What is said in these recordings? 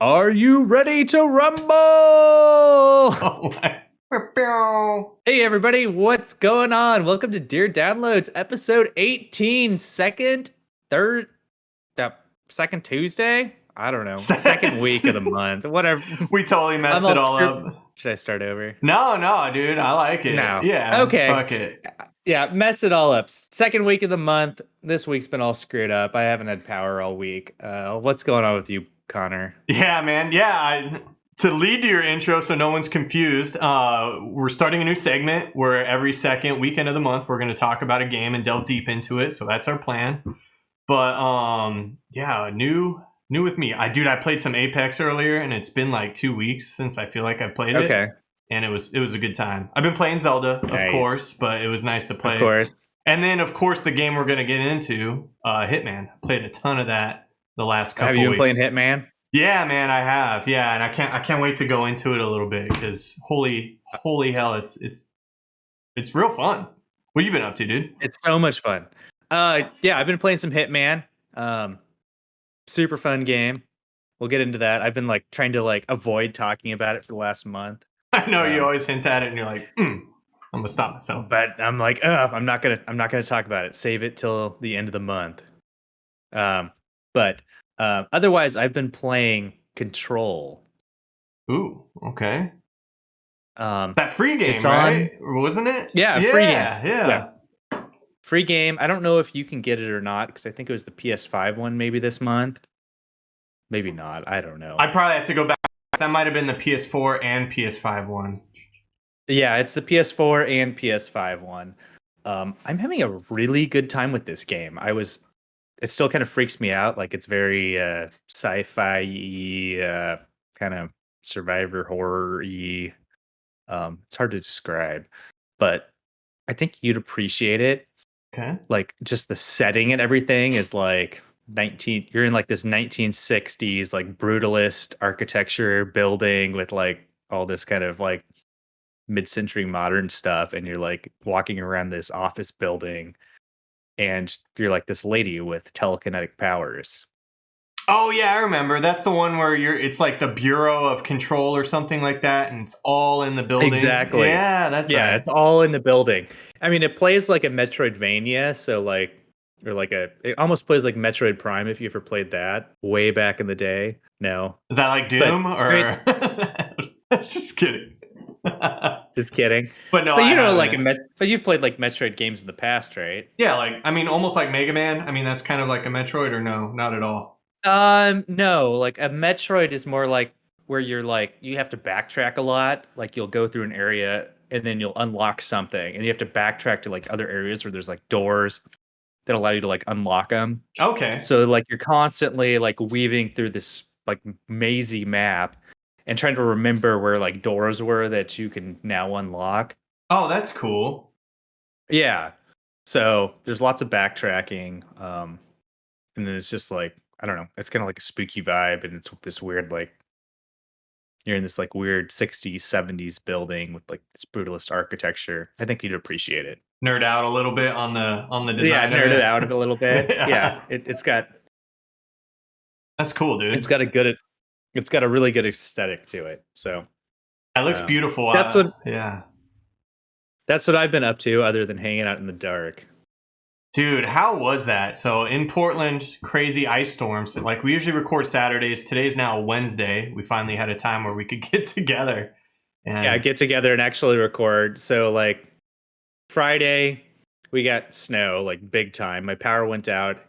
Are you ready to rumble? Oh my. Hey everybody, what's going on? Welcome to Dear Downloads, episode 18, second Tuesday? I don't know. Second week of the month. Whatever. We totally messed it all up. Should I start over? No, dude. I like it. No. Yeah. Okay. Fuck it. Yeah, mess it all up. Second week of the month. This week's been all screwed up. I haven't had power all week. What's going on with you, Connor? Yeah, man. Yeah. To lead to your intro so no one's confused, we're starting a new segment where every second weekend of the month we're going to talk about a game and delve deep into it. So that's our plan. But yeah, new with me. I played some Apex earlier and it's been like 2 weeks since I feel like I've played it. Okay. And it was a good time. I've been playing Zelda, Nice. of course, but it was nice to play. Of course. And then, of course, the game we're going to get into, Hitman. Played a ton of that the last couple weeks. Have you been playing Hitman? Yeah, man, I have. Yeah, and I can't wait to go into it a little bit because holy hell, it's real fun. What you been up to, dude? It's so much fun. Yeah, I've been playing some Hitman. Super fun game. We'll get into that. I've been trying to avoid talking about it for the last month. I know you always hint at it, and you're like, I'm gonna stop myself. But I'm like, I'm not gonna talk about it. Save it till the end of the month. But otherwise, I've been playing Control. Ooh, okay. That free game, it's right? Wasn't it? Yeah, free game. Yeah. Free game. I don't know if you can get it or not because I think it was the PS5 one maybe this month. Maybe not. I don't know. I probably have to go back. That might have been the PS4 and PS5 one. Yeah, it's the PS4 and PS5 one. I'm having a really good time with this game. It still kind of freaks me out. It's very sci-fi kind of survivor horror-y. It's hard to describe, but I think you'd appreciate it. Okay. Just the setting and everything is you're in this 1960s brutalist architecture building with all this kind of mid-century modern stuff, and you're walking around this office building and you're this lady with telekinetic powers. Oh yeah, I remember. That's the one where it's the Bureau of Control or something like that, and it's all in the building. Exactly. Yeah, that's right. Yeah, it's all in the building. I mean, it plays like a Metroidvania, so it almost plays like Metroid Prime if you ever played that way back in the day. No. Is that like Doom or? Just kidding. Just kidding. But no, but you've played Metroid games in the past, right? Yeah, almost like Mega Man. I mean, that's kind of like a Metroid, or no, not at all. No, a Metroid is more where you're you have to backtrack a lot. You'll go through an area and then you'll unlock something, and you have to backtrack to other areas where there's doors that allow you to unlock them. Okay. So you're constantly weaving through this mazy map and trying to remember where doors were that you can now unlock. Oh, that's cool. Yeah. So there's lots of backtracking. And then it's just I don't know, it's kind of a spooky vibe, and it's this weird you're in this weird 60s, 70s building with this brutalist architecture. I think you'd appreciate it. Nerd out a little bit on the design. Yeah, nerd it out a little bit. Yeah. It's got. That's cool, dude. It's got a really good aesthetic to it. So it looks beautiful. That's what I've been up to, other than hanging out in the dark. Dude, how was that? So in Portland, crazy ice storms. We usually record Saturdays. Today's now Wednesday. We finally had a time where we could get together. And get together and actually record. So Friday, we got snow, big time. My power went out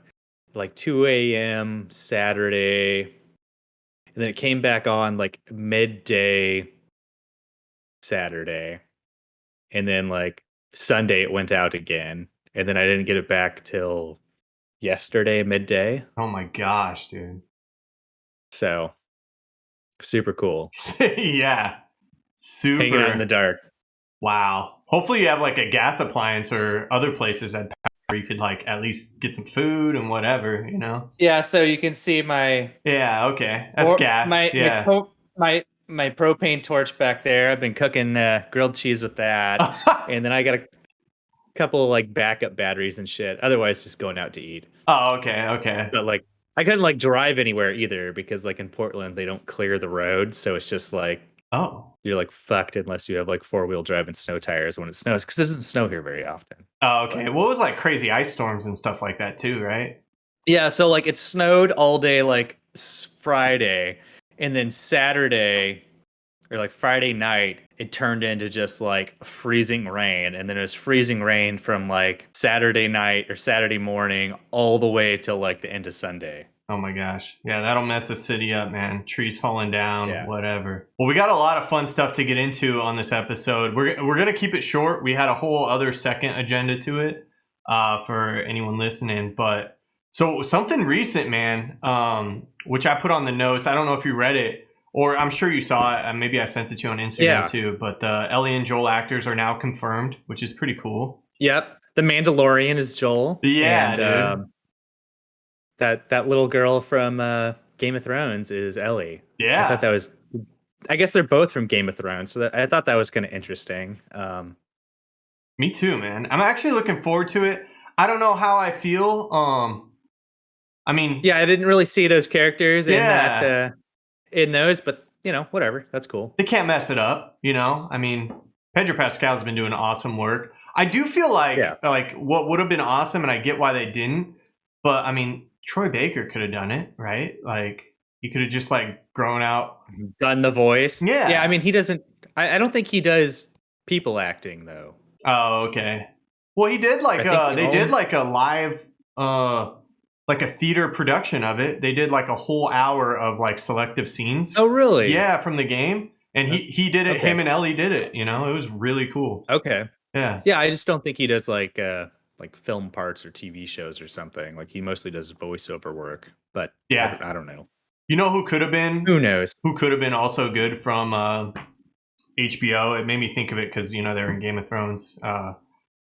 2 a.m. Saturday. And then it came back on midday Saturday. And then Sunday it went out again. And then I didn't get it back till yesterday midday. Oh my gosh, dude. So super cool. Yeah. Super. Hanging out in the dark. Wow. Hopefully you have a gas appliance or other places that where you could at least get some food and whatever, you know? Yeah, so you can see my... Yeah, okay. That's gas. My propane torch back there. I've been cooking grilled cheese with that. And then I got a couple backup batteries and shit. Otherwise, just going out to eat. Oh, okay. But I couldn't like drive anywhere either because like in Portland they don't clear the roads, so it's just like Oh. you're like fucked unless you have like four-wheel drive and snow tires when it snows because it doesn't snow here very often. Oh, okay. But Well, it was like crazy ice storms and stuff like that too, right? yeah, so like it snowed all day like Friday, and then Saturday or like Friday night, it turned into just like freezing rain. And then it was freezing rain from like Saturday night or Saturday morning all the way till like the end of Sunday. Oh my gosh. Yeah, that'll mess the city up, man. Trees falling down, Yeah. whatever. Well, we got a lot of fun stuff to get into on this episode. We're going to keep it short. We had a whole other second agenda to it for anyone listening. But so something recent, man, which I put on the notes. I don't know if you read it, or I'm sure you saw it. Maybe I sent it to you on Instagram too. But the Ellie and Joel actors are now confirmed, which is pretty cool. Yep. The Mandalorian is Joel. Yeah, and, dude. That little girl from Game of Thrones is Ellie. Yeah. I thought that was. I guess they're both from Game of Thrones, so I thought that was kind of interesting. Me too, man. I'm actually looking forward to it. I don't know how I feel. I mean, yeah, I didn't really see those characters in that in those, but you know, whatever. That's cool. They can't mess it up, you know. I mean, Pedro Pascal's been doing awesome work. I do feel like what would have been awesome, and I get why they didn't. But I mean, Troy Baker could have done it, right? Like he could have just like grown out, done the voice. Yeah. Yeah. I mean, he doesn't. I don't think he does people acting though. Oh, okay. Well, he did like they did like a live like a theater production of it. They did like a whole hour of like selective scenes. Oh, really? Yeah, from the game. And he did it. Him and Ellie did it. You know, it was really cool. Okay. Yeah. Yeah, I just don't think he does like film parts or TV shows or something. Like he mostly does voiceover work. But yeah, I don't know. You know who could have been? Who knows? Who could have been also good from HBO? It made me think of it because you know they're in Game of Thrones.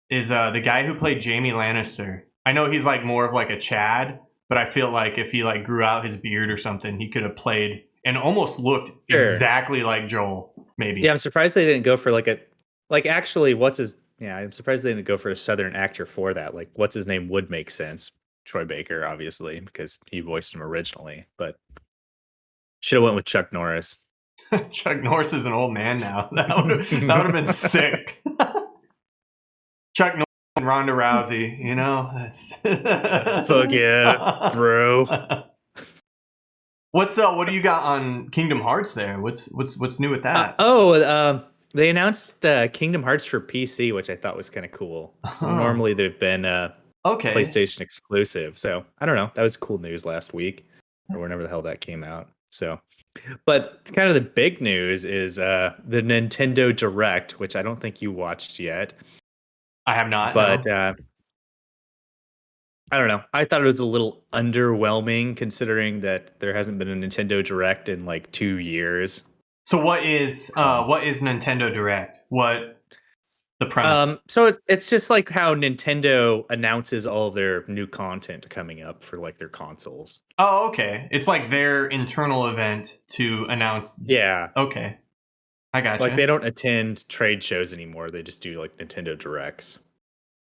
Is the guy who played Jaime Lannister? I know he's like more of like a Chad, but I feel like if he like grew out his beard or something, he could have played and almost looked exactly like Joel. Maybe. Yeah, I'm surprised they didn't go for actually what's his. Yeah, I'm surprised they didn't go for a Southern actor for that. Like, what's his name would make sense. Troy Baker, obviously, because he voiced him originally, but should have went with Chuck Norris. Chuck Norris is an old man now. That would have been sick. Chuck Norris and Ronda Rousey, you know, that's fuck yeah, bro. What do you got on Kingdom Hearts there? What's new with that? They announced Kingdom Hearts for PC, which I thought was kind of cool. So normally they've been PlayStation exclusive. So I don't know. That was cool news last week or whenever the hell that came out. So, but kind of the big news is the Nintendo Direct, which I don't think you watched yet. I have not. But no. I don't know. I thought it was a little underwhelming considering that there hasn't been a Nintendo Direct in like 2 years. So what is Nintendo Direct? What the premise? So it's just like how Nintendo announces all their new content coming up for like their consoles. Oh, okay. It's like their internal event to announce. Yeah. Okay. I gotcha. Like they don't attend trade shows anymore. They just do like Nintendo Directs.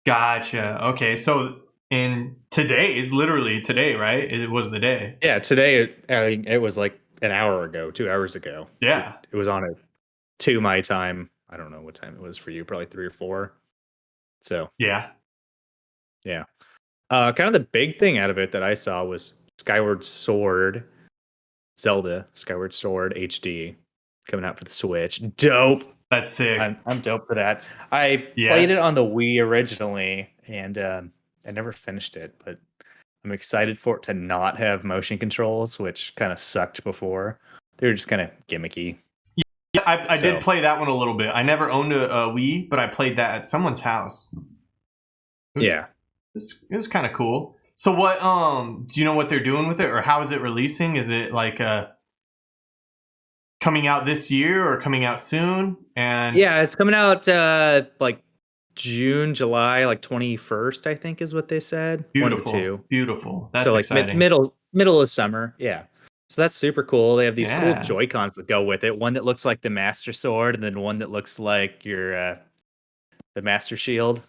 Gotcha. Okay. So literally today, right? It was the day. Yeah. Today, it was like an hour ago, 2 hours ago. Yeah. It was on 2 my time. I don't know what time it was for you, probably 3 or 4. So yeah. Kind of the big thing out of it that I saw was Skyward Sword, Zelda, Skyward Sword HD coming out for the Switch. Dope. That's sick. I'm dope for that. I played it on the Wii originally, and I never finished it, but I'm excited for it to not have motion controls, which kind of sucked before. They were just kind of gimmicky. Yeah, I did play that one a little bit. I never owned a Wii, but I played that at someone's house. Yeah. It was kind of cool. So what do you know what they're doing with it, or how is it releasing? Is it like coming out this year or coming out soon? And yeah, it's coming out like June, July, like 21st, I think is what they said. Beautiful. 1 to 2. Beautiful. That's so like exciting. middle of summer. Yeah. So that's super cool. They have these cool joycons that go with it. One that looks like the Master Sword, and then one that looks like your the Master Shield.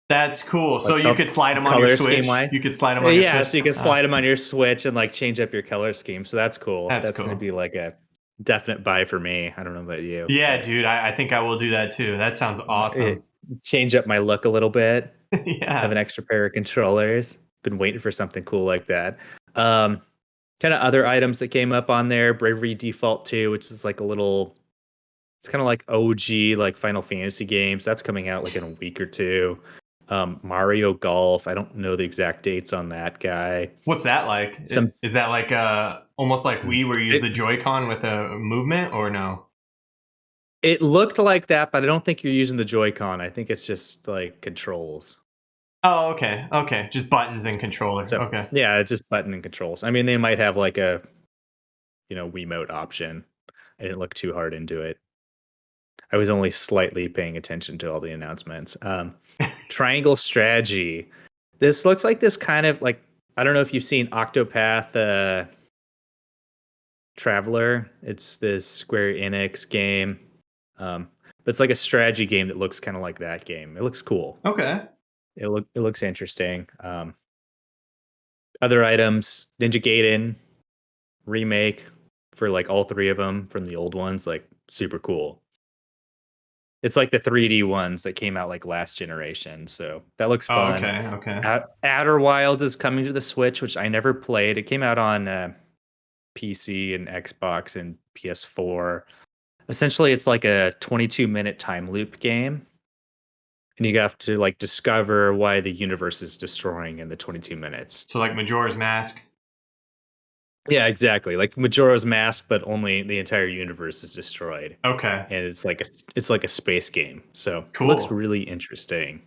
That's cool. So like you could slide them on your color scheme Switch. wise. You could slide them on your Yeah, Switch. so you can slide them on your Switch and like change up your color scheme. So that's cool. That's That's going to cool. be like a definite buy for me. I don't know about you, Yeah, but dude, I think I will do that too. That sounds awesome. change up my look a little bit. Have Yeah. an extra pair of controllers. Been waiting for something cool like that. Um, Kind of other items that came up on there. Bravery Default 2, which is like a little. It's kind of like OG like Final Fantasy games. That's coming out like in a week or two. Mario Golf. I don't know the exact dates on that guy. What's that like? Some Is that like almost like Wii where you use it, the Joy-Con with a movement or no? it looked like that, but I don't think you're using the Joy-Con. I think it's just like controls. Oh, okay. Okay. Just buttons and controller. So Okay. yeah, it's just button and controls. I mean, they might have like a Wiimote option. I didn't look too hard into it. I was only slightly paying attention to all the announcements. Triangle strategy. This looks like this kind of like, I don't know if you've seen Octopath Traveler. It's this Square Enix game. But it's like a strategy game that looks kind of like that game. It looks cool. Okay. It looks interesting. Other items, Ninja Gaiden remake for like all three of them from the old ones, like super cool. It's like the 3D ones that came out like last generation, so that looks Oh, fun. okay. Okay. Outerwilds is coming to the Switch, which I never played. It came out on PC and Xbox and PS4. Essentially, it's like a 22-minute time loop game, and you have to like discover why the universe is destroying in the 22 minutes. So like Majora's Mask. Yeah, exactly. Like Majora's Mask, but only the entire universe is destroyed, Okay. and it's like a space game. So it looks Cool. really interesting.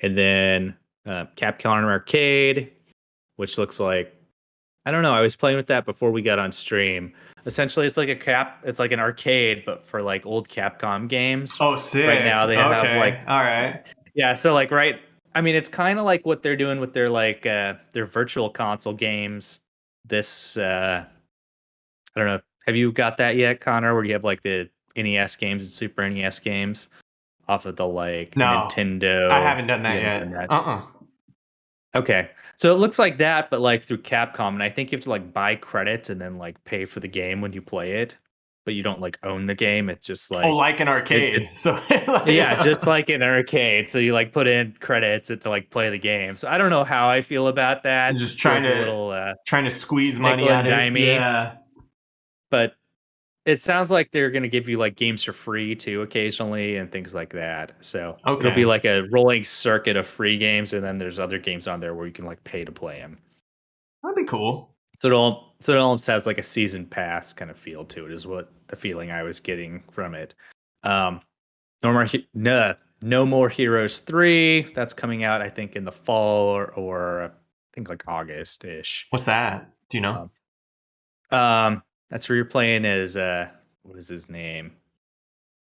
And then Capcom Arcade, which looks like, I don't know. I was playing with that before we got on stream. Essentially, it's like it's like an arcade, but for like old Capcom games. Oh, Right sick. now, they have like, Okay. All right. yeah. So like, right. I mean, it's kind of like what they're doing with their like their virtual console games. This I don't know. Have you got that yet, Connor? Where you have like the NES games and Super NES games off of the like No, I Nintendo? haven't done You that haven't done yet. that. Uh-uh. Okay. So it looks like that, but like through Capcom. And I think you have to like buy credits and then like pay for the game when you play it, but you don't like own the game. It's just Oh, like like an it arcade. So yeah, just like, like an arcade. So you like put in credits to like play the game. So I don't know how I feel about that. just Feels a little trying to squeeze money nickel and out of it. dimey, Yeah. but it sounds like they're going to give you like games for free too occasionally and things like that. So it'll be Okay. like a rolling circuit of free games, and then there's other games on there where you can like pay to play them. That'd be cool. So it almost has like a season pass kind of feel to it, is what the feeling I was getting from it. Um, no More Heroes 3. That's coming out, I think, in the fall or I think like August ish. What's that? Do you know? That's where you're playing as what is his name?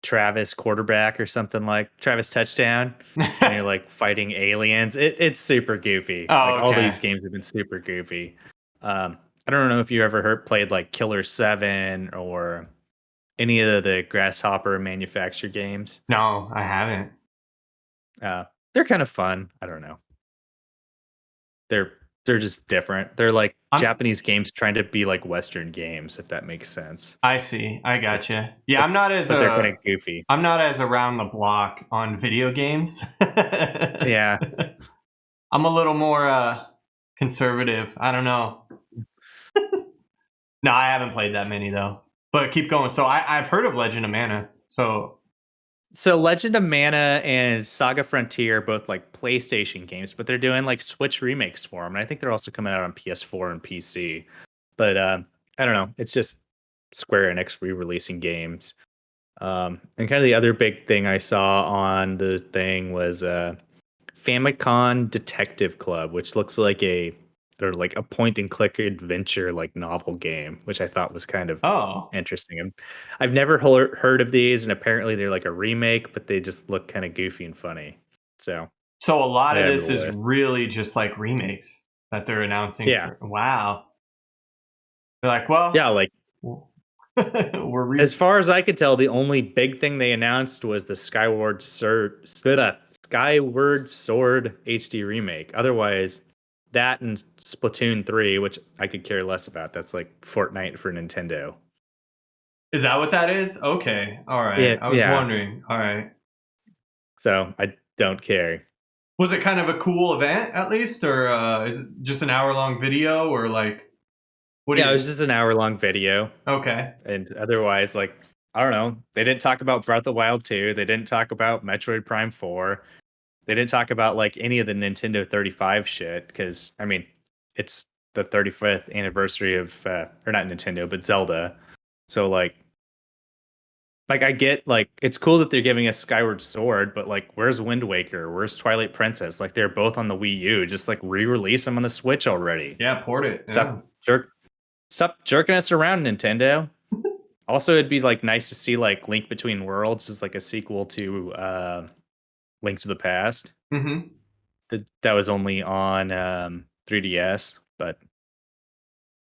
Travis quarterback or something, like Travis touchdown, and you're like fighting aliens. It's super goofy. Like Oh, all okay. these games have been super goofy. I don't know if you ever played like Killer 7 or any of the Grasshopper manufactured games. No, I haven't. Uh, they're kind of fun. I don't know. They're they're just different. They're like I'm Japanese games trying to be like Western games, if that makes sense. I see. I But gotcha. Yeah, but, but they're kind of goofy. I'm not as around the block on video games. Yeah. I'm a little more conservative. I don't know. No, I haven't played that many though. But keep going. So I've heard of Legend of Mana. So So Legend of Mana and Saga Frontier are both like PlayStation games, but they're doing like Switch remakes for them. And I think they're also coming out on PS4 and PC. But I don't know. It's just Square Enix re-releasing games. And kind of the other big thing I saw on the thing was Famicon Detective Club, which looks like a point and click adventure like novel game, which I thought was kind of oh. interesting. I've never heard of these, and apparently they're like a remake, but they just look kind of goofy and funny. So So a lot I of have the this is list. really just like remakes that they're announcing Yeah, for wow. They're like, well, yeah. Like we're as far as I could tell, the only big thing they announced was the Skyward Sword HD remake. Otherwise, that and Splatoon 3, which I could care less about. That's like Fortnite for Nintendo. Is that what that is? Okay. All right. Yeah, I was yeah. wondering. All right. So I don't care. Was it kind of a cool event at least, or is it just an hour-long video, or like what do Yeah, it was you? just an hour-long video. Okay. And otherwise, like, I don't know. They didn't talk about Breath of the Wild 2. They didn't talk about Metroid Prime 4. They didn't talk about like any of the Nintendo 35 shit because I mean, it's the 35th anniversary of or not Nintendo, but Zelda. So like I get like it's cool that they're giving us Skyward Sword, but like where's Wind Waker? Where's Twilight Princess? Like they're both on the Wii U. Just like re-release them on the Switch already. Yeah, port it. Yeah. Stop stop jerking us around, Nintendo. Also, it'd be like nice to see like Link Between Worlds as like a sequel to Link to the Past. Mm-hmm. That was only on 3DS, but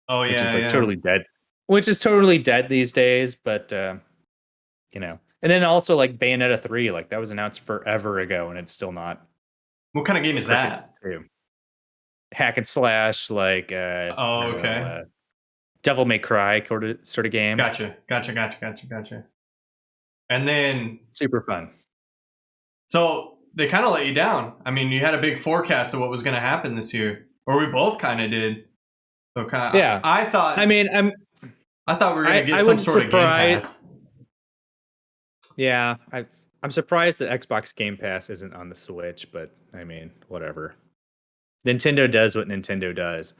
Oh which is yeah, like yeah. totally dead. Which is totally dead these days, but you know. And then also like Bayonetta 3, like that was announced forever ago and it's still not What kind of game is crickets that? too. Hack and slash, like I Oh, don't know, okay. Devil May Cry sort of game. Gotcha. And then, Super fun. so they kind of let you down. I mean, you had a big forecast of what was going to happen this year, or we both kind of did. So kind of, Yeah. I thought, I mean, I thought we were going to get I some wouldn't sort of Game surprise. Pass. Yeah, I'm surprised that Xbox Game Pass isn't on the Switch, but I mean, whatever. Nintendo does what Nintendo does.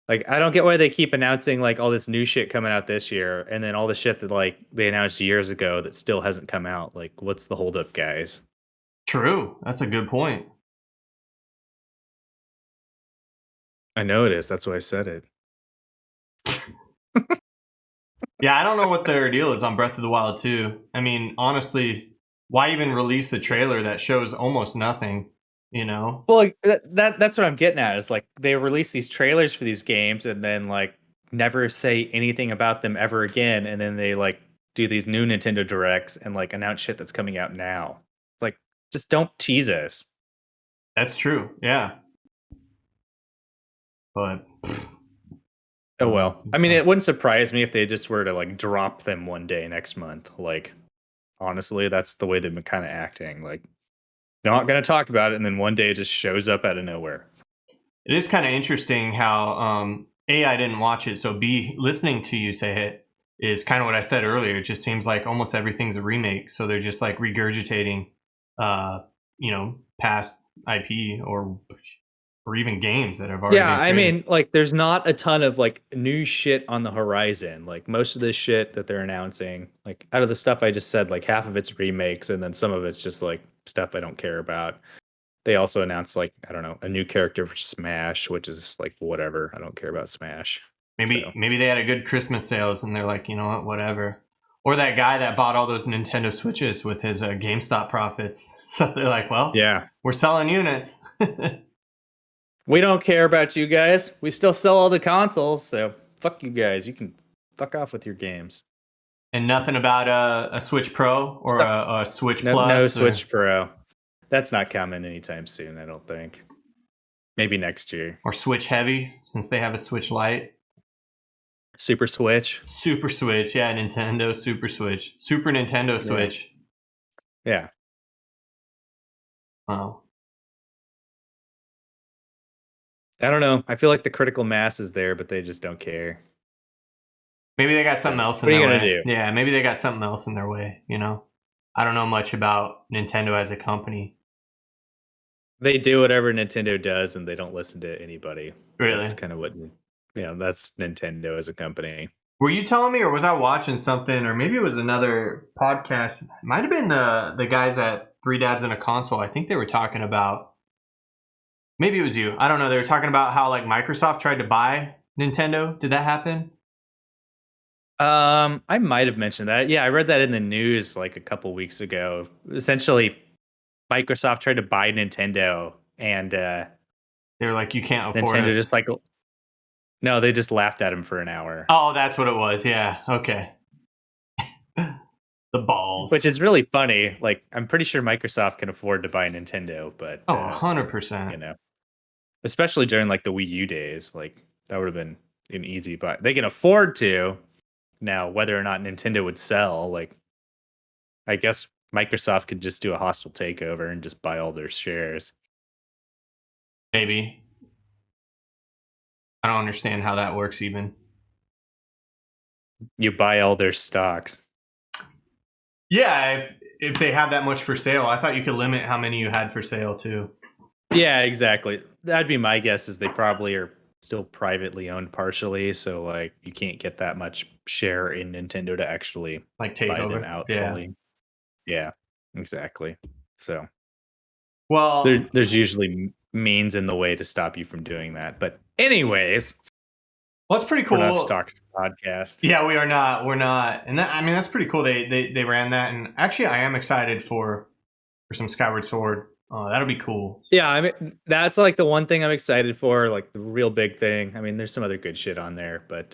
Like, I don't get why they keep announcing like all this new shit coming out this year, and then all the shit that like they announced years ago that still hasn't come out. Like, what's the holdup, guys? True. That's a good point. I know it is. That's why I said it. Yeah, I don't know what their deal is on Breath of the Wild 2. I mean, honestly, why even release a trailer that shows almost nothing, you know? Well, like, that's what I'm getting at. Is like they release these trailers for these games and then like never say anything about them ever again, and then they like do these new Nintendo Directs and like announce shit that's coming out now. It's like just don't tease us. That's true. Yeah. But Oh well. I mean, it wouldn't surprise me if they just were to like drop them one day next month. Like honestly, that's the way they've been kind of acting. Like they're not going to talk about it, and then one day it just shows up out of nowhere. it is kind of interesting how A, I didn't watch it, so B, listening to you say it is kind of what I said earlier. It just seems like almost everything's a remake, so they're just like regurgitating, past IP or even games that have already Yeah, been I created. mean, like there's not a ton of like new shit on the horizon. Like most of the shit that they're announcing, like out of the stuff I just said, like half of it's remakes and then some of it's just like stuff I don't care about. They also announced like, I don't know, a new character for Smash, which is like whatever. I don't care about Smash. So Maybe they had a good Christmas sales and they're like, you know what, whatever. Or that guy that bought all those Nintendo Switches with his GameStop profits. So they're like, well, yeah. we're selling units. We don't care about you guys. We still sell all the consoles, so fuck you guys. You can fuck off with your games. And nothing about a Switch Pro or Stuff. a Switch No Plus Switch Pro. That's not coming anytime soon, I don't think. Maybe next year. or Switch Heavy, since they have a Switch Lite. Super Switch. Super Switch, yeah, Nintendo Super Switch. Super Nintendo Switch. Yeah. Wow. I don't know. I feel like the critical mass is there, but they just don't care. Maybe they got something else in What are their you gonna way. do? Yeah, maybe they got something else in their way, you know? I don't know much about Nintendo as a company. They do whatever Nintendo does and they don't listen to anybody. Really? That's kind of what that's Nintendo as a company. Were you telling me, or was I watching something, or maybe it was another podcast? It might have been the guys at Three Dads and a Console. I think they were talking about. Maybe it was you. I don't know. They were talking about how like Microsoft tried to buy Nintendo. Did that happen? I might have mentioned that. Yeah, I read that in the news like a couple weeks ago. Essentially, Microsoft tried to buy Nintendo, and They were like, "You can't afford Nintendo us." just like no, they just laughed at him for an hour. Oh, that's what it was. Yeah. Okay. The Which balls. is really funny. Like, I'm pretty sure Microsoft can afford to buy Nintendo, but Oh, you 100%. know, especially during like the Wii U days, like that would have been an easy buy. They can afford to now. Whether or not Nintendo would sell, like, I guess Microsoft could just do a hostile takeover and just buy all their shares. Maybe. I don't understand how that works even. You buy all their stocks. Yeah, if they have that much for sale, I thought you could limit how many you had for sale too. Yeah, exactly. That'd be my guess. Is they probably are still privately owned partially, so like you can't get that much share in Nintendo to actually Like buy them takeover. out Yeah. fully. Yeah, exactly. So Well, there's usually means in the way to stop you from doing that. But anyways, that's pretty we're not a cool. stocks podcast. Yeah, we are not. We're not. And I mean that's pretty cool. They ran that, and actually I am excited for some Skyward Sword. That'll be cool. Yeah, I mean that's like the one thing I'm excited for, like the real big thing. I mean, there's some other good shit on there, but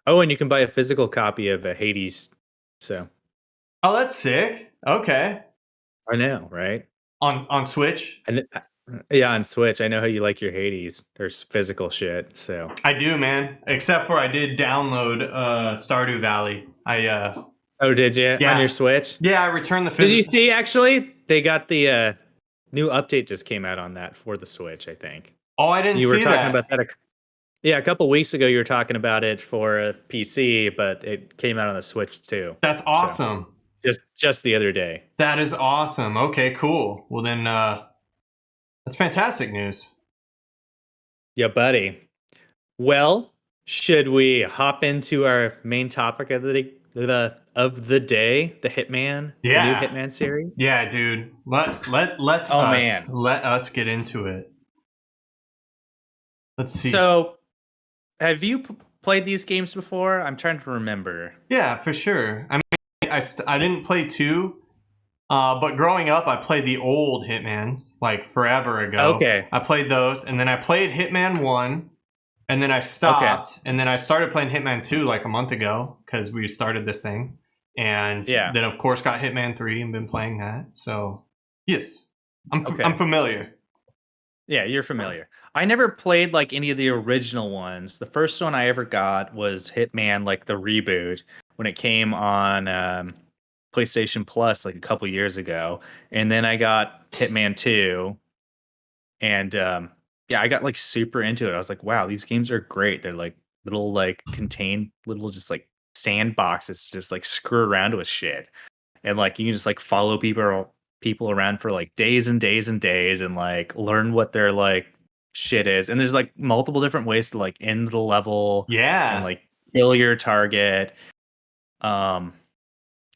oh, and you can buy a physical copy of Hades. So Oh, that's sick. Okay. I know, right? On Switch? And yeah, on Switch, I know how you like your Hades. There's physical shit, so. I do, man. Except for I did download Stardew Valley. Oh, did you on your Yeah. Switch? Yeah, I returned the Did you physical. see? Actually, they got the new update just came out on that for the Switch. I think Oh, I didn't you were see talking that. about that. Yeah, a couple weeks ago, you were talking about it for a PC, but it came out on the Switch too. That's So awesome. just the other day. That is awesome. Okay, cool. Well then that's fantastic news. Yeah, buddy. Well, should we hop into our main topic of the day, the Hitman, the new Yeah. Hitman series? Yeah, dude. Oh man. Let us get into it. Let's see. So, have you played these games before? I'm trying to remember. Yeah, for sure. I mean, I didn't play two, but growing up, I played the old Hitmans like forever ago. Okay. I played those, and then I played Hitman 1, and then I Okay. stopped, and then I started playing Hitman 2 like a month ago because we started this thing, and Yeah. then of course got Hitman 3 and been playing that. So yes, Okay. I'm familiar. Yeah, you're familiar. I never played like any of the original ones. The first one I ever got was Hitman, like the reboot, when it came on PlayStation Plus like a couple years ago. And then I got Hitman 2. And yeah, I got like super into it. I was like, wow, these games are great. They're like little, like contained little just like sandboxes to just like screw around with shit. And like you can just like follow people around for like days and days and days and like learn what their like shit is. And there's like multiple different ways to like end the level and Yeah, like kill your target. Um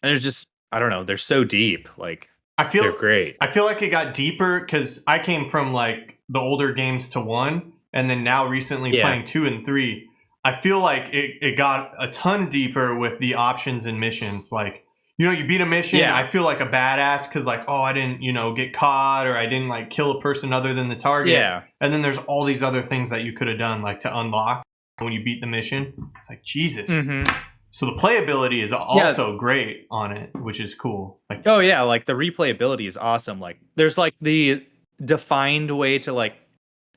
and there's just I don't know, they're so deep. Like I they're feel great. I feel like it got deeper because I came from like the older games to 1, and then now recently Yeah. playing 2 and 3. I feel like it got a ton deeper with the options and missions. Like, you beat a mission, Yeah. I feel like a badass because like, oh, I didn't, get caught, or I didn't like kill a person other than the target. Yeah. And then there's all these other things that you could have done, like to unlock when you beat the mission. It's like Jesus. Mhm. So the playability is Yeah. also great on it, which is cool. Like, Oh yeah, like the replayability is awesome. Like there's like the defined way to like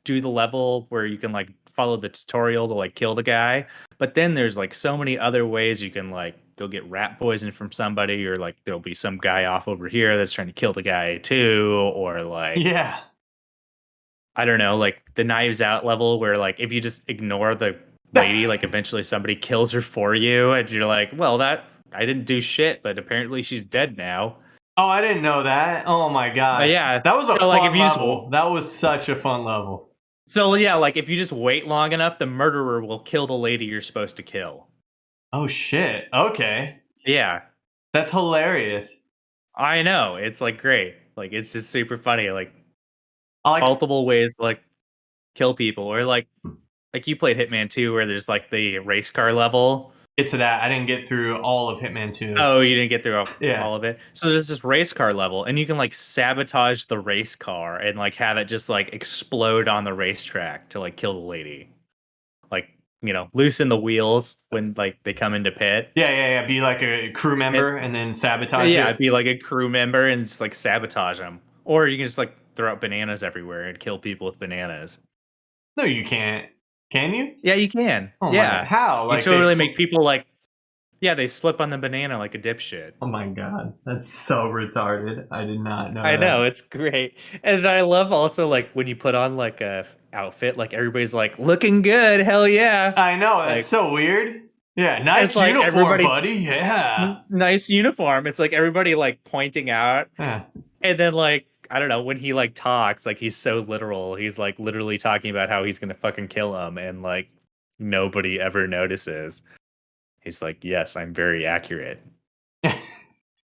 do the level where you can like follow the tutorial to like kill the guy, but then there's like so many other ways you can like go get rat poison from somebody, or like there'll be some guy off over here that's trying to kill the guy too, or like yeah. I don't know, like the knives out level where like if you just ignore the lady, like eventually somebody kills her for you and you're like, well, that I didn't do shit, but apparently she's dead now. Oh, I didn't know that. Oh my But gosh. yeah, That was a so like if fun you just level. That was such a fun level. so yeah, like if you just wait long enough, the murderer will kill the lady you're supposed to kill. Oh shit. Okay. Yeah, That's hilarious. I know. It's like great. Like it's just super funny. Like I like multiple ways to like kill people, or like you played Hitman 2 where there's like the race car level. get to that. I didn't get through all of Hitman 2. Oh, you didn't get through Yeah. all of it. So there's this race car level, and you can like sabotage the race car and like have it just like explode on the racetrack to like kill the lady. Like loosen the wheels when like they come into pit. Yeah. Be like a crew And member and then sabotage yeah, it. be like a crew member and just like sabotage them. Or you can just like throw out bananas everywhere and kill people with bananas. No, you can't. Can you? Yeah, you can. Oh my god. Yeah. How? You can Like they totally make people like, yeah, they slip on the banana like a dipshit. Oh my god. That's so retarded. I did not know I that. know, it's great. And I love also like when you put on like a outfit, like everybody's like looking good, hell yeah. I know, that's Like so weird. Yeah, it's nice like uniform, everybody buddy. Yeah. nice uniform. It's like everybody like pointing out. Yeah. And then like I don't know, when he like talks, like he's so literal. He's like literally talking about how he's gonna fucking kill him and like nobody ever notices. He's like, "Yes, I'm very accurate."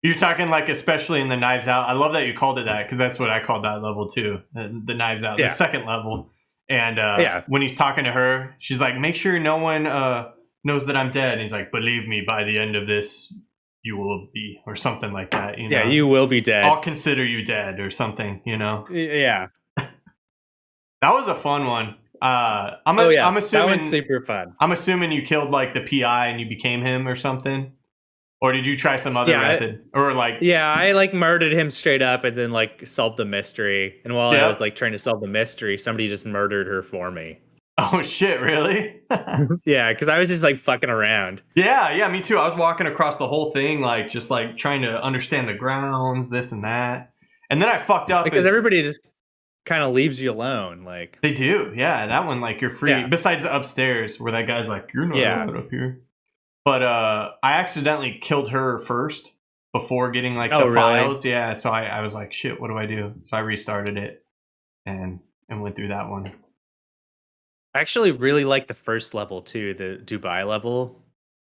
You're talking like especially in the Knives Out. I love that you called it that because that's what I called that level too. The Knives Out, the Yeah. second level. And Yeah. when he's talking to her, she's like, "Make sure no one knows that I'm dead." And he's like, "Believe me, by the end of this, you will be," or something like that. You know? Yeah, you will be dead. I'll consider you dead, or something. You know? Yeah. That was a fun one. I'm That assuming one's super fun. I'm assuming you killed like the PI and you became him or something. Or did you try some other Yeah, method? Or like Yeah, I like murdered him straight up and then like solved the mystery. And while I yeah. was like trying to solve the mystery, somebody just murdered her for me. Oh shit, really? Yeah, because I was just like fucking around. Yeah, me too. I was walking across the whole thing, like just like trying to understand the grounds, this and that. And then I fucked up Because everybody just kind of leaves you alone. Like they do, yeah. That one, like you're free. Yeah. Besides the upstairs, where that guy's like, "You're not Yeah. allowed up here." But I accidentally killed her first before getting like Oh, the really? files. Yeah, so I was like, "Shit, what do I do?" So I restarted it and went through that one. I actually really like the first level too, the Dubai level.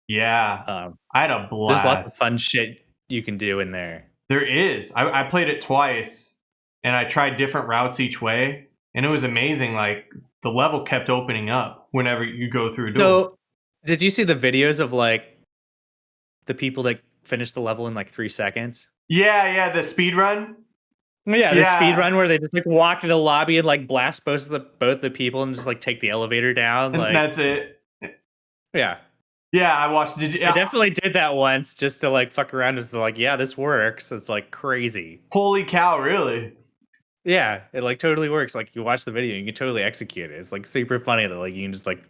Yeah, I had a There's lots of blast. fun shit you can do in there. There is. I played it twice, and I tried different routes each way, and it was amazing. Like the level kept opening up whenever you go through a door. So, did you see the videos of like the people that finished the level in like 3 seconds? Yeah, the speed run. Yeah, the speed Yeah. run where they just like walk in a lobby and like blast both the people and just like take the elevator down. And Like, that's it. yeah, Yeah, I watched. Did you? I definitely did that once just to like fuck around. It's like, yeah, this works. It's like crazy. Holy cow! Really? Yeah, it like totally works. Like you watch the video, you can totally execute it. It's like super funny that like you can just like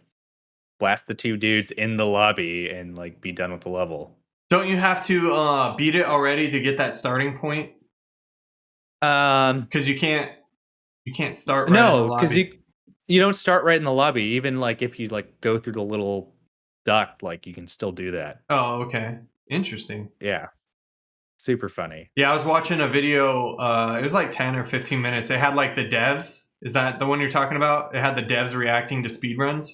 blast the two dudes in the lobby and like be done with the level. Don't you have to beat it already to get that starting point? Because you can't start. Right in the No, because lobby. you don't start right in the lobby. Even like if you like go through the little duct, like you can still do that. Oh, okay. Interesting. Yeah, super funny. Yeah, I was watching a video. It was like 10 or 15 minutes. It had like the devs. Is that the one you're talking about? It had the devs reacting to speedruns.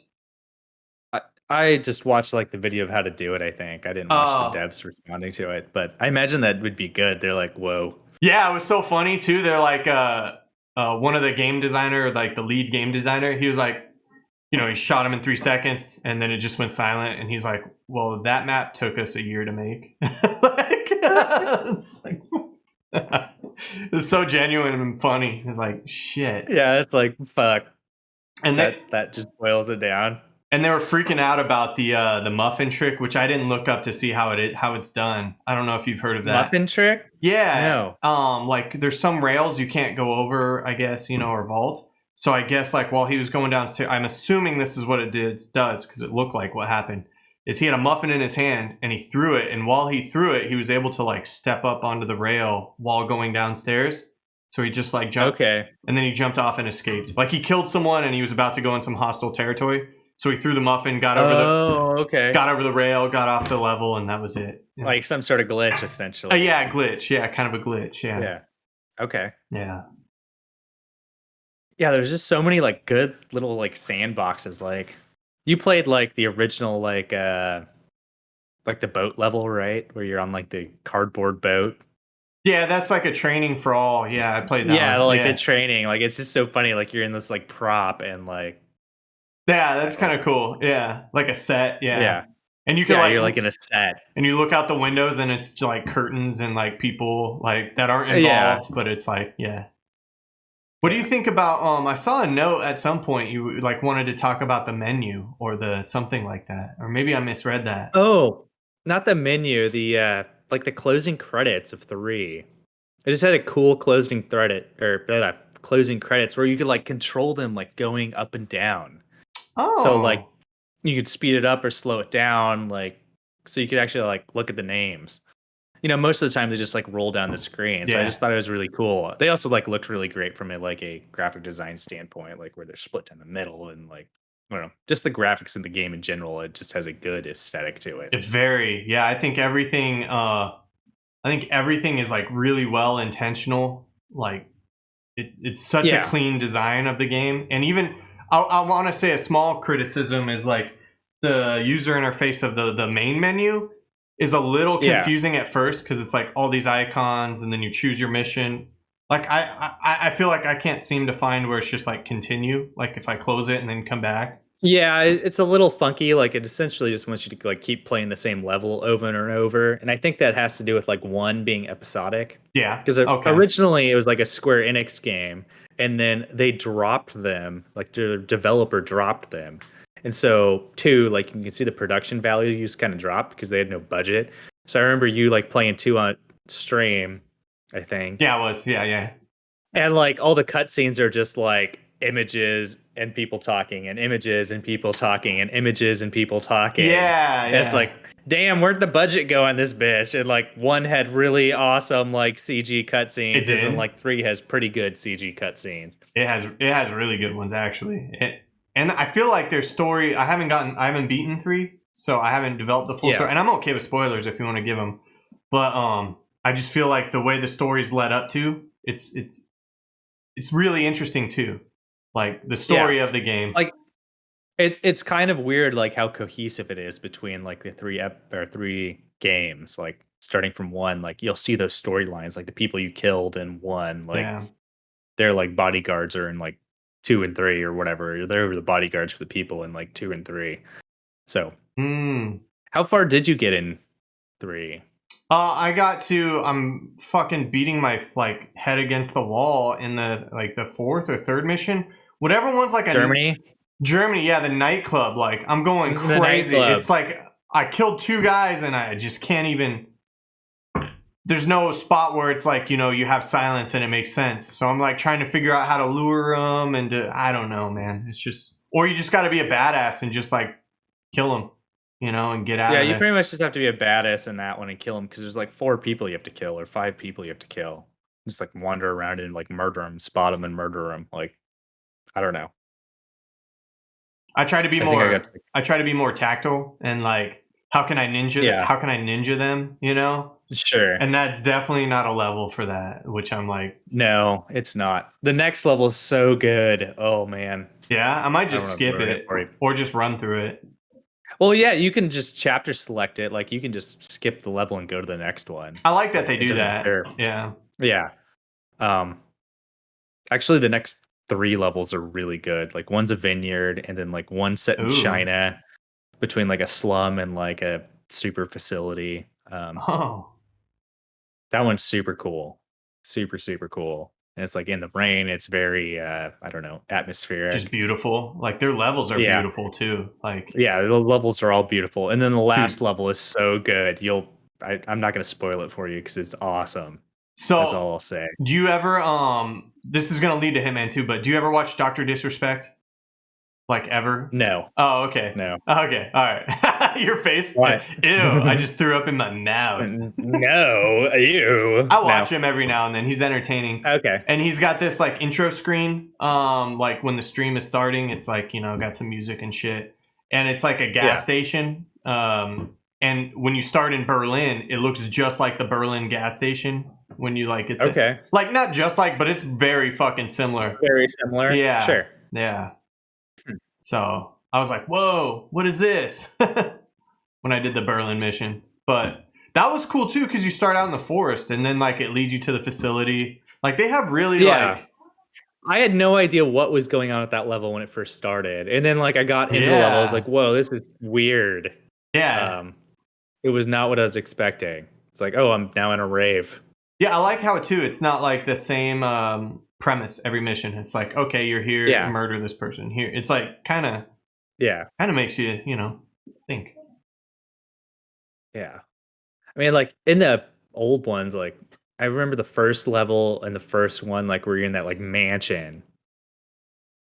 I just watched like the video of how to do it. I think I didn't watch the devs responding to it, but I imagine that would be good. They're like, whoa. Yeah, it was so funny too. They're like, one of the game designer, like the lead game designer, he was like, he shot him in 3 seconds, and then it just went silent. And he's like, "Well, that map took us a year to make." It's like, it's so genuine and funny. It's like shit. Yeah, it's like fuck. And that just boils it down. And they were freaking out about the muffin trick, which I didn't look up to see how it's done. I don't know if you've heard of that. Muffin trick? Yeah. No. Like there's some rails you can't go over, I guess, or vault. So I guess like while he was going downstairs, I'm assuming this is what it does because it looked like what happened. Is he had a muffin in his hand and he threw it, and while he threw it, he was able to like step up onto the rail while going downstairs. So he just like jumped, Okay. and then he jumped off and escaped. Like he killed someone and he was about to go in some hostile territory. So he threw the muffin, got over the rail, got off the level, and that was it. Yeah. Like some sort of glitch, essentially. Yeah, glitch. Yeah, kind of a glitch. Yeah. Yeah. Okay. Yeah. Yeah, there's just so many like good little like sandboxes. Like you played like the original like the boat level, right? Where you're on like the cardboard boat. Yeah, that's like a training for all. Yeah, I played that. Yeah, one. like the training. Like it's just so funny. Like you're in this like prop and like. Yeah, that's kind of cool. Yeah, like a set. Yeah. Yeah. And you can you're like in a set. And you look out the windows and it's like curtains and like people like that aren't involved, but it's like What do you think about I saw a note at some point you like wanted to talk about the menu or the something like that. Or maybe I misread that. Oh, not the menu, the like the closing credits of 3. I just had a cool closing credit or closing credits where you could like control them like going up and down. So like Oh, you could speed it up or slow it down, like so you could actually like look at the names. Most of the time they just like roll down the screen. So I yeah. just thought it was really cool. They also like looked really great from a graphic design standpoint, like where they're split down the middle and like I don't know, just the graphics in the game in general. It just has a good aesthetic to it. It very. Yeah, I think everything is like really well intentional. Like it's such a Yeah, clean design of the game. And even I want to say a small criticism is like the user interface of the main menu is a little yeah. confusing at first because it's like all these icons and then you choose your mission. Like I feel like I can't seem to find where it's just like continue. Like if I close it and then come back. Yeah, it's a little funky. Like it essentially just wants you to like keep playing the same level over and over. And I think that has to do with like one being episodic. Yeah. Because Okay. originally it was like a Square Enix game, and then they dropped them. Like the developer dropped them, and so two, like you can see the production value just kind of dropped because they had no budget. So I remember you like playing 2 on stream, I think, Yeah, it was. Yeah, yeah. and like all the cutscenes are just like images and people talking and images and people talking and images and people talking. Yeah, And it's yeah. like, damn, where'd the budget go on this bitch? And like one had really awesome like CG It cutscenes, and then did. like 3 has pretty good CG cutscenes. It has really good ones actually. And I feel like their story. I haven't beaten 3, so I haven't developed the full Yeah. story. And I'm okay with spoilers if you want to give them. But I just feel like the way the story's led up to it's really interesting too. Like the Yeah. story of the game. Like it's kind of weird like how cohesive it is between like the 3 games. Like starting from 1, like you'll see those storylines, like the people you killed in 1, like Yeah. their like bodyguards are in like 2 and 3 or whatever. They're the bodyguards for the people in like 2 and 3. So Hmm. how far did you get in 3? I got to. I'm fucking beating my like head against the wall in the fourth or third mission. Whatever one's like a Germany? Germany, yeah, the nightclub. Like I'm going The crazy. nightclub. It's like I killed 2 guys and I just can't even. There's no spot where it's like you have silence and it makes sense. So I'm like trying to figure out how to lure them I don't know, man. It's just or you just got to be a badass and just like kill them, and get out Yeah, of you there. pretty much just have to be a badass in that one and kill them because there's like 4 people you have to kill or 5 people you have to kill. Just like wander around and like murder them, spot them and murder them. Like I don't know. I try to be I think I more. got to, I try to be more tactile and like how can I ninja? yeah, How can I ninja them? sure. And that's definitely not a level for that. Which I'm like, No, it's not. The next level is so good. Oh man, yeah, I might I don't just want to skip ruin it it for you. or just run through it. Well, yeah, you can just chapter select it. Like you can just skip the level and go to the next one. I like that Like they it do doesn't that. matter. Yeah. Yeah. Um. Actually, the next 3 levels are really good. Like one's a vineyard, and then like one set in Ooh. China between like a slum and like a super facility. Oh. That one's super cool. Super, super cool. And it's like in the rain. It's very I don't know, Just atmospheric. beautiful. Like their levels are Yeah. beautiful too. Like, Yeah, the levels are all beautiful. And then the last dude. level is so good. I'm not gonna spoil it for you because it's awesome. That's So, all I'll say. do you ever? This is gonna lead to Hitman too, but do you ever watch Doctor Disrespect? Like ever? No. Oh, okay. No. Okay. All right. Your face. What? Ew. I just threw up in my mouth. No, you. I No. watch him every now and then. He's entertaining. Okay. And he's got this like intro screen. Like when the stream is starting, it's like, got some music and shit. And it's like a gas Yeah. station. And when you start in Berlin, it looks just like the Berlin gas station when you like get Okay. like not just like, but it's very fucking similar. Very similar. Yeah. Sure. Yeah. Hmm. So I was like, whoa, what is this? When I did the Berlin mission. But that was cool too, because you start out in the forest and then like it leads you to the facility. Like they have really Yeah. like I had no idea what was going on at that level when it first started. And then like I got into the level, I was yeah. like, whoa, this is weird. Yeah. Um, it was not what I was expecting. It's like, oh, I'm now in a rave. Yeah, I like how too it's not like the same premise every mission. It's like, okay, you're here to murder this person. Here, it's like kind of makes you think. Yeah. I mean, like in the old ones, like I remember the first level and the first one, like where you're in that like mansion,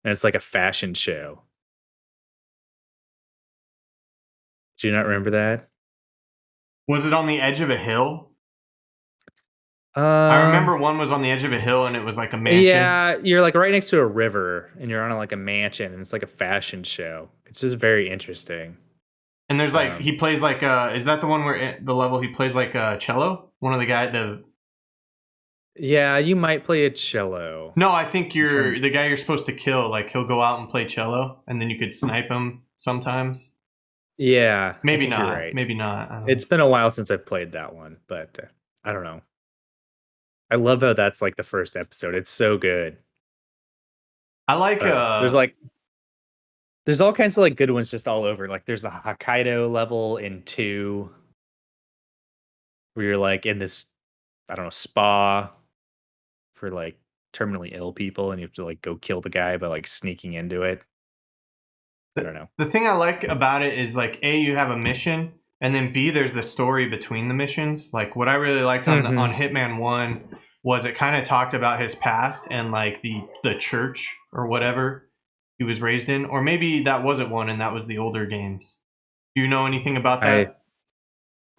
and it's like a fashion show. Do you not remember that? Was it on the edge of a hill? I Um, remember one was on the edge of a hill and it was like a mansion. yeah, you're like right next to a river, and you're on like a mansion, and it's like a fashion show. It's just very interesting. And there's like he plays like is that the one where the level he plays like cello? One of the guy. Yeah, you might play a cello. No, I think you're the guy you're supposed to kill. Like he'll go out and play cello, and then you could snipe him sometimes. Yeah, maybe not. Right. Maybe not. It's been a while since I've played that one, but I don't know. I love how that's like the first episode. It's so good. I like there's all kinds of like good ones just all over. Like there's a Hokkaido level in 2 where you're like in this, I don't know, spa for like terminally ill people, and you have to like go kill the guy by like sneaking into it. I don't know. The thing I like about it is like A, you have a mission, and then B, there's the story between the missions. Like what I really liked on on Hitman 1 was it kind of talked about his past and like the church or whatever he was raised in, or maybe that wasn't one and that was the older games. Do you know anything about that?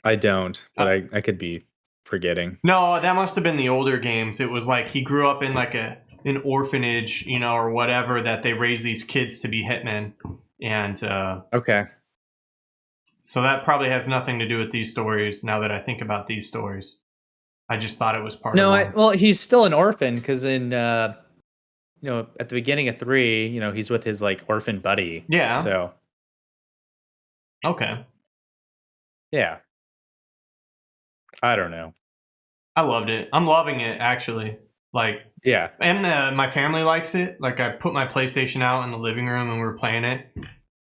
I don't, but I could be forgetting. No, that must have been the older games. It was like he grew up in like an orphanage, or whatever, that they raised these kids to be hitmen. And okay. So that probably has nothing to do with these stories now that I think about these stories. I just thought it was part of well, he's still an orphan because in at the beginning of 3, he's with his like orphan buddy. Yeah. So okay. Yeah. I don't know. I loved it. I'm loving it actually. Like yeah. And my family likes it. Like I put my PlayStation out in the living room and we're playing it.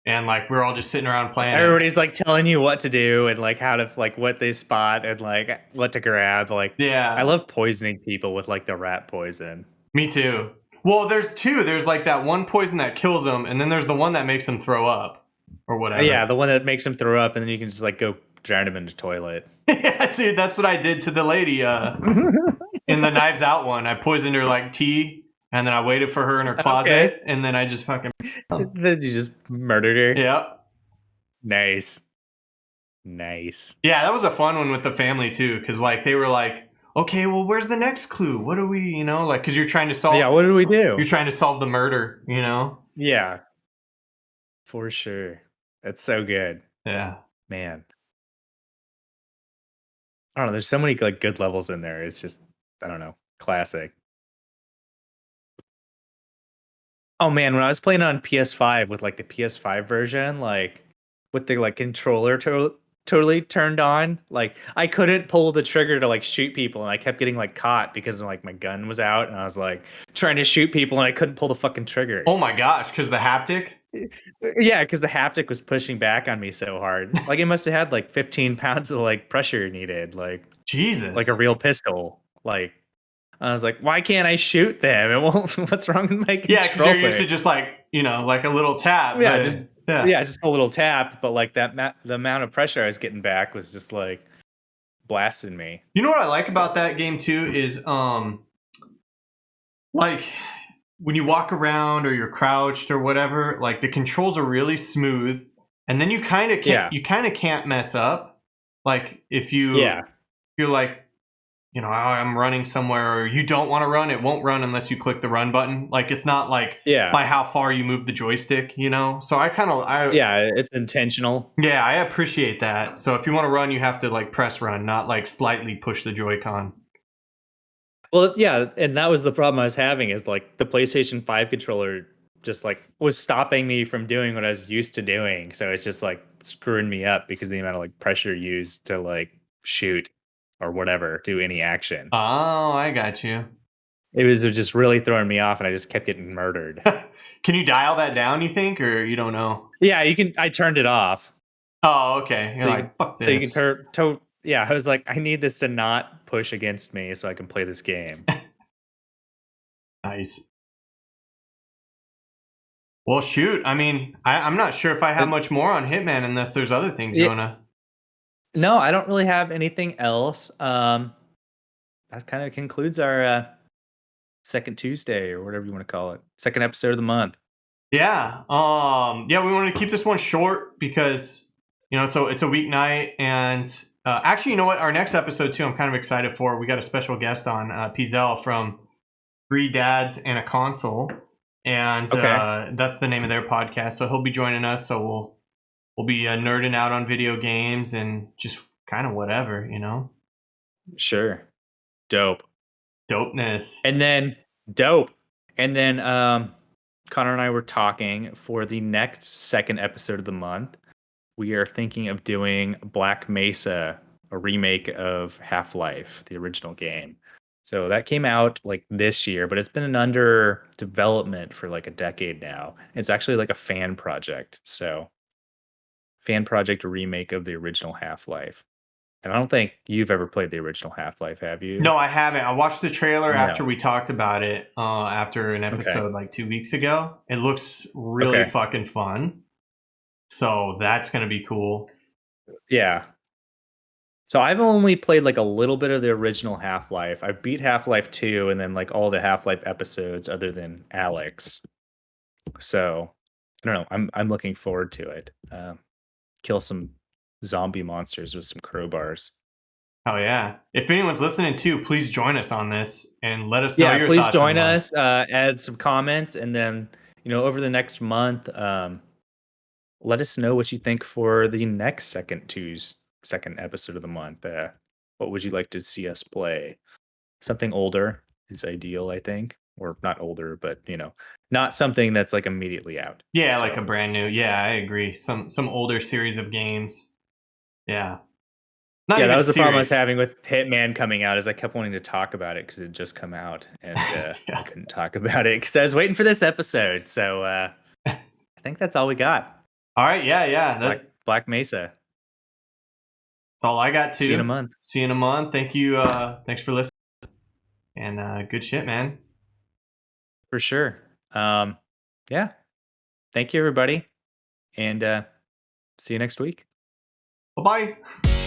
And like we're all just sitting around playing. Everybody's like telling you what to do and like how to like what they spot and like what to grab. Like I love poisoning people with like the rat poison. Me too. Well, there's 2. There's like that one poison that kills them, and then there's the one that makes them throw up or whatever. Yeah, the one that makes them throw up, and then you can just like go drown them in the toilet. Yeah, dude, that's what I did to the lady in the Knives Out one. I poisoned her like tea. And then I waited for her in her closet, and then I just fucking. Then you just murdered her. Yep. Nice. Yeah, that was a fun one with the family too, because like they were like, "Okay, well, where's the next clue? What do we, like, because you're trying to solve. Yeah, what do we do? You're trying to solve the murder, Yeah, for sure. That's so good. Yeah, man. I don't know. There's so many like good levels in there. It's just I don't know, classic. Oh man, when I was playing on PS5 with like the PS5 version, like with the like controller totally turned on, like I couldn't pull the trigger to like shoot people, and I kept getting like caught because like my gun was out, and I was like trying to shoot people, and I couldn't pull the fucking trigger. Oh my gosh, because the haptic? Yeah, because the haptic was pushing back on me so hard. Like it must have had like 15 pounds of like pressure needed, like Jesus, like a real pistol, like. I was like, why can't I shoot them? It won't. What's wrong with my controller? Yeah, because you're used to just like like a little tap. Yeah, just a little tap. But like the amount of pressure I was getting back was just like blasting me. You know what I like about that game too is like when you walk around or you're crouched or whatever, like the controls are really smooth, and then you kind of can't mess up. Like if you're like. I'm running somewhere, or you don't want to run, it won't run unless you click the run button. Like it's not like by how far you move the joystick, So it's intentional. Yeah, I appreciate that. So if you want to run, you have to like press run, not like slightly push the Joy-Con. Well, yeah, and that was the problem I was having is like the PlayStation 5 controller just like was stopping me from doing what I was used to doing. So it's just like screwing me up because of the amount of like pressure used to like shoot. Or whatever, do any action. Oh, I got you. It was just really throwing me off, and I just kept getting murdered. Can you dial that down, you think, or you don't know? Yeah, you can. I turned it off. Oh, okay. You're like, fuck this. So you can yeah, I was like, I need this to not push against me so I can play this game. Nice. Nice. Well, shoot. I mean, I'm not sure if I have much more on Hitman unless there's other things you Yeah, wanna. no, I don't really have anything else. That kind of concludes our second Tuesday or whatever you want to call it, second episode of the month. Yeah. Yeah, we wanted to keep this one short because it's a weeknight, and actually, you know what? Our next episode too, I'm kind of excited for. We got a special guest on, Pizel from Three Dads and a Console, and Okay, that's the name of their podcast. So he'll be joining us. So we'll be nerding out on video games and just kind of whatever. sure, dope. Dopeness. And then dope. And then Connor and I were talking for the next second episode of the month. We are thinking of doing Black Mesa, a remake of Half-Life, the original game. So that came out like this year, but it's been under development for like a decade now. It's actually like a fan project. So fan project remake of the original Half-Life. And I don't think you've ever played the original Half-Life, have you? No, I haven't. I watched the trailer after No. we talked about it, after an Okay. episode like 2 weeks ago. It looks really Okay. fucking fun. So that's gonna be cool. Yeah. So I've only played like a little bit of the original Half-Life. I've beat Half-Life 2 and then like all the Half-Life episodes other than Alex. So I don't know. I'm looking forward to it. Kill some zombie monsters with some crowbars. Oh yeah. If anyone's listening too, please join us on this and let us know Yeah, your please thoughts join and love. us. Add some comments, and then over the next month, let us know what you think for the next second episode of the month. What would you like to see us play? Something older is ideal, I think, or not older, but not something that's like immediately out. Yeah, like a So brand new. Yeah, I agree. Some older series of games. Yeah. Not yeah, that even was the problem I was series. having with Hitman coming out. Is I kept wanting to talk about it because it had just come out, and I Yeah. couldn't talk about it because I was waiting for this episode. So I think that's all we got. All right, yeah. Black Mesa. That's all I got See you in a too. month See you in a month. Thank you. Thanks for listening. And good shit, man. for sure. Yeah. Thank you, everybody, and see you next week. Bye bye.